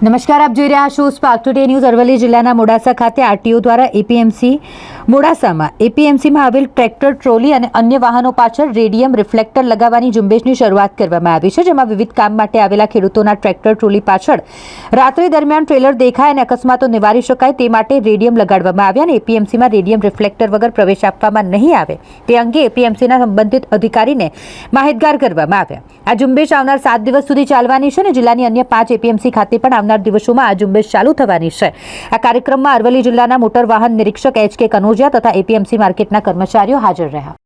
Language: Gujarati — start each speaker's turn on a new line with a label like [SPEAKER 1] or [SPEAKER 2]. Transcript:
[SPEAKER 1] નમસ્કાર, આપ જોઈ રહ્યા છો સ્પાર્ક ટુડે ન્યૂઝ। અરવલ્લી જિલ્લાના મોડાસા ખાતે આરટીઓ દ્વારા એપીએમસી મોડાસામાં એપીએમસીમાં આવેલ ટ્રેક્ટર, ટ્રોલી અને અન્ય વાહનો પાછળ રેડિયમ રિફ્લેક્ટર લગાવવાની ઝુંબેશની શરૂઆત કરવામાં આવી છે, જેમાં વિવિધ કામ માટે આવેલા ખેડૂતોના ટ્રેક્ટર, ટ્રોલી પાછળ રાત્રિ દરમિયાન ટ્રેલર દેખાય અને અકસ્માતો નિવારી શકાય તે માટે રેડિયમ લગાડવામાં આવ્યા અને એપીએમસીમાં રેડિયમ રિફ્લેક્ટર વગર પ્રવેશ આપવામાં નહીં આવે તે અંગે એપીએમસીના સંબંધિત અધિકારીને માહિતગાર કરવામાં આવ્યા। આ ઝુંબેશ આવનાર 7 દિવસ સુધી ચાલવાની છે અને જિલ્લાની અન્ય 5 એપીએમસી ખાતે પણ આવનાર દિવસોમાં આ ઝુંબેશ ચાલુ થવાની છે। આ કાર્યક્રમમાં અરવલ્લી જિલ્લાના મોટર વાહન નિરીક્ષક એચ કે કનોજિયા તથા એપીએમસી માર્કેટના કર્મચારીઓ હાજર રહ્યા।